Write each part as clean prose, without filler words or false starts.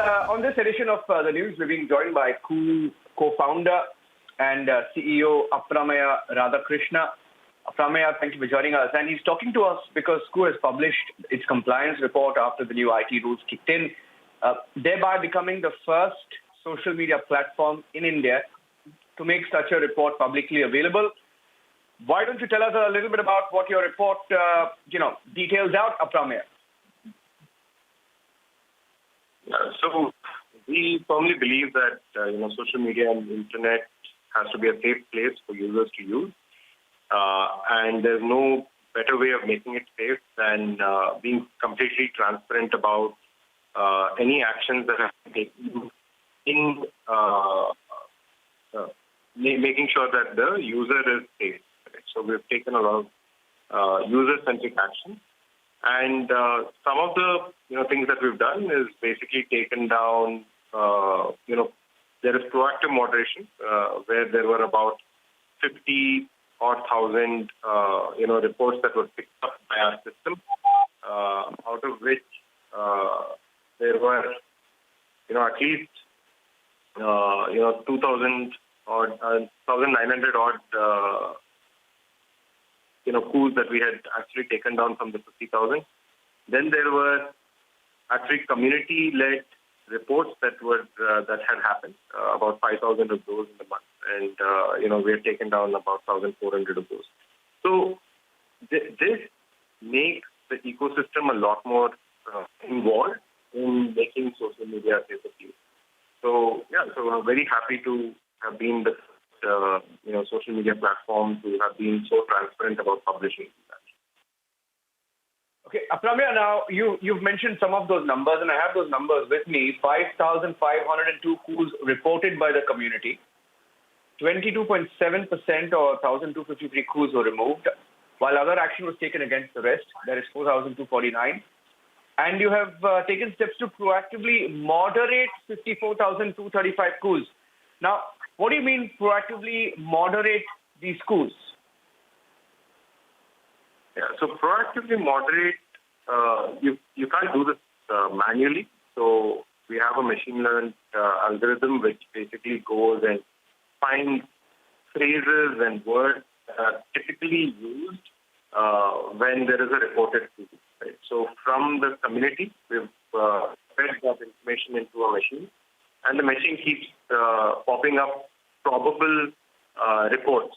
on this edition of the news, we're being joined by Koo co-founder and CEO Apramaya Radhakrishna. Apramaya, thank you for joining us. And he's talking to us because Koo has published its compliance report after the new IT rules kicked in, thereby becoming the first social media platform in India to make such a report publicly available. Why don't you tell us a little bit about what your report, details out, Apramaya? So we firmly believe that social media and the internet has to be a safe place for users to use, and there's no better way of making it safe than being completely transparent about any actions that are taken in making sure that the user is safe. Right? So we've taken a lot of user-centric action. And some of the things that we've done is basically taken down. There is proactive moderation where there were about 50,000 reports that were picked up by our system, out of which there were at least 2,000 or 1,900 odd. Coos that we had actually taken down from the 50,000. Then there were actually community-led reports that had happened, about 5,000 of those in the month, and we had taken down about 1,400 of those. So this makes the ecosystem a lot more involved in making social media safe for you. So we're very happy to have been the social media platforms who have been so transparent about publishing that. Okay, Apramaya, now you've mentioned some of those numbers, and I have those numbers with me. 5,502 coups reported by the community. 22.7% or 1,253 coups were removed, while other action was taken against the rest. That is 4,249. And you have taken steps to proactively moderate 54,235 coups. Now, what do you mean proactively moderate these coups? Yeah, so proactively moderate, you can't do this manually. So we have a machine learned algorithm which basically goes and finds phrases and words that are typically used when there is a reported coup. Right? So from the community, we've fed that information into a machine, and the machine keeps popping up probable reports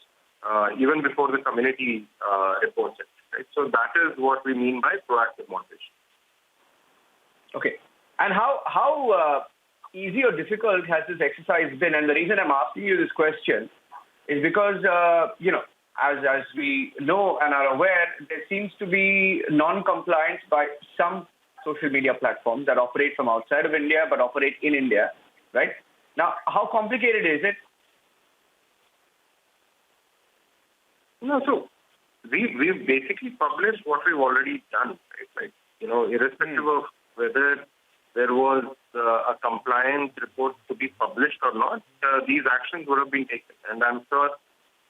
even before the community reports it. Right? So that is what we mean by proactive moderation. Okay. And how easy or difficult has this exercise been? And the reason I'm asking you this question is because, as we know and are aware, there seems to be non-compliance by some social media platforms that operate from outside of India but operate in India, right? Now, how complicated is it? So we've basically published what we've already done, right? Irrespective of whether there was a compliance report to be published or not, these actions would have been taken. And I'm sure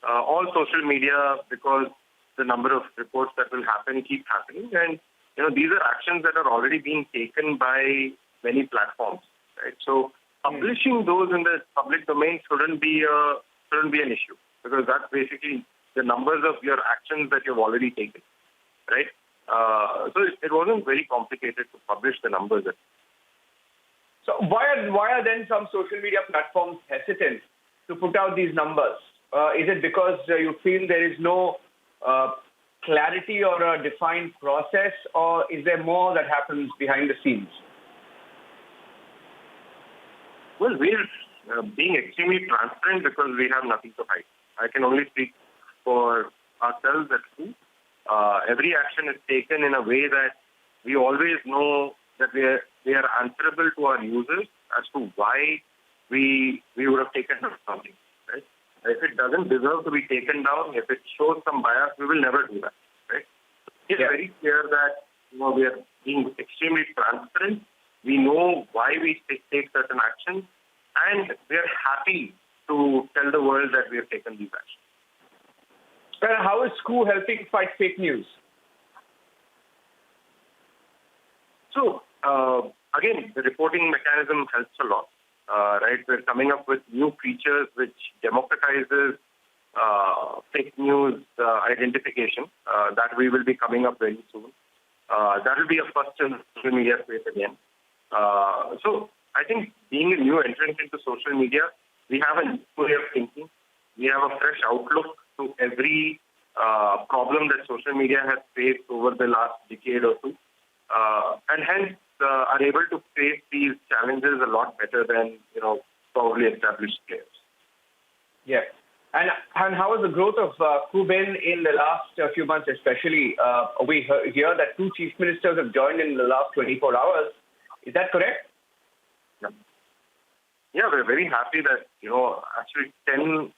all social media, because the number of reports that will happen keep happening, and these are actions that are already being taken by many platforms, right? So publishing those in the public domain shouldn't be an issue, because that's basically the numbers of your actions that you've already taken, right? So it wasn't very complicated to publish the numbers. So why are then some social media platforms hesitant to put out these numbers? Is it because you feel there is no clarity or a defined process, or is there more that happens behind the scenes? Well, we're being extremely transparent because we have nothing to hide. I can only speak for ourselves at Koo. Every action is taken in a way that we always know that we are answerable to our users as to why we would have taken down something. Right? If it doesn't deserve to be taken down, if it shows some bias, we will never do that. Right? It's very clear that we are being extremely transparent. We know why we take certain actions, and we are happy to tell the world that we have taken these actions. How is Koo helping fight fake news? So, again, the reporting mechanism helps a lot. Right, we're coming up with new features which democratizes fake news identification that we will be coming up very soon. That will be a first in social media space again. So I think being a new entrant into social media, we have a new way of thinking. We have a fresh outlook to every problem that social media has faced over the last decade or two, and hence are able to face these challenges a lot better than probably established players. Yeah. And how is the growth of coup been in the last few months, especially? We hear that 2 chief ministers have joined in the last 24 hours. Is that correct? Yeah, we're very happy that, actually 10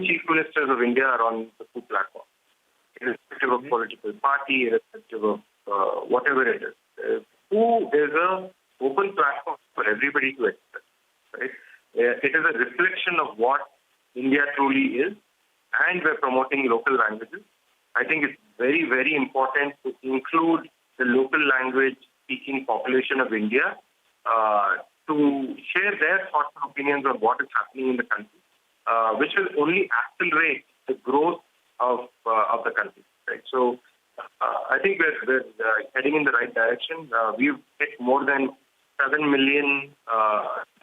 chief ministers of India are on the coup platform, irrespective of political party, irrespective of whatever it is. Coup is an open platform for everybody to express, right? It is a reflection of what India truly is, and we're promoting local languages. I think it's very, very important to include the local language speaking population of India to share their thoughts and opinions on what is happening in the country, which will only accelerate the growth of the country, right? So I think we're heading in the right direction. We've hit more than 7 million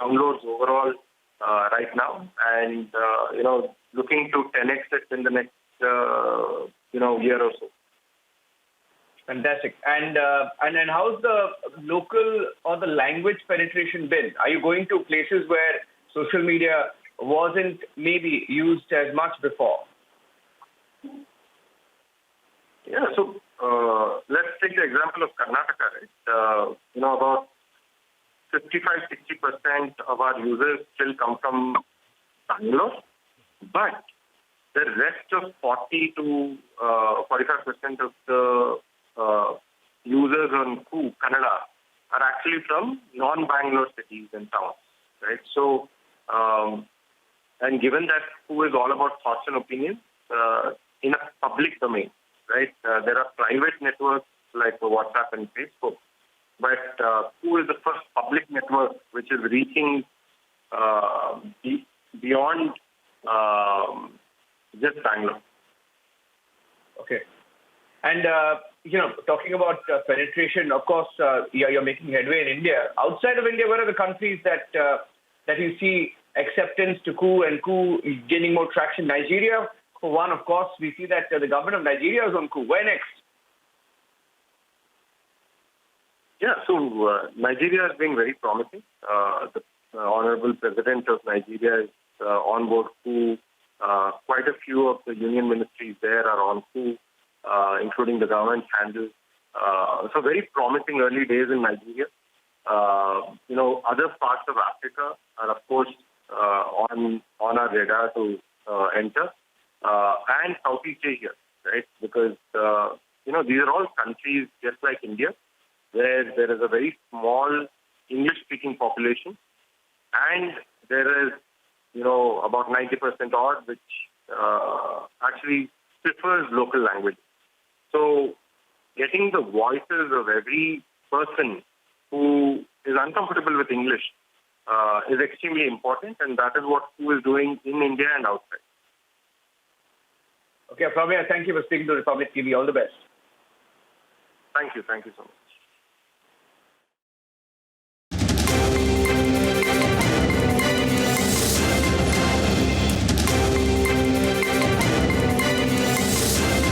downloads overall right now, and looking to 10x it in the next year or so. Fantastic. And how's the local or the language penetration been? Are you going to places where social media wasn't maybe used as much before? Yeah, so let's take the example of Karnataka, right? About 55-60% of our users still come from Bangalore, but the rest of 40 to 45% of the users on Coup, Kannada, are actually from non-Bangalore cities and towns, right? So, and given that Coup is all about thoughts and opinions in a public domain, right? There are private networks like WhatsApp and Facebook, but Coup is the first public network which is reaching beyond just Bangalore. Okay. And, talking about penetration, of course, you're making headway in India. Outside of India, what are the countries that you see acceptance to Coup and Coup gaining more traction? Nigeria, for one, of course, we see that the government of Nigeria is on Coup. Where next? Yeah, so Nigeria is being very promising. The Honorable President of Nigeria is on board Coup. Quite a few of the union ministries there are on Coup, including the government handle. So very promising early days in Nigeria. Other parts of Africa are, of course, on our radar to enter, and Southeast Asia, right? Because these are all countries just like India, where there is a very small English-speaking population, and there is, about 90% odd, which actually prefers local language. So getting the voices of every person who is uncomfortable with English is extremely important, and that is what Coup is doing in India and outside. Okay, Apramaya, thank you for speaking to Republic TV. All the best. Thank you so much.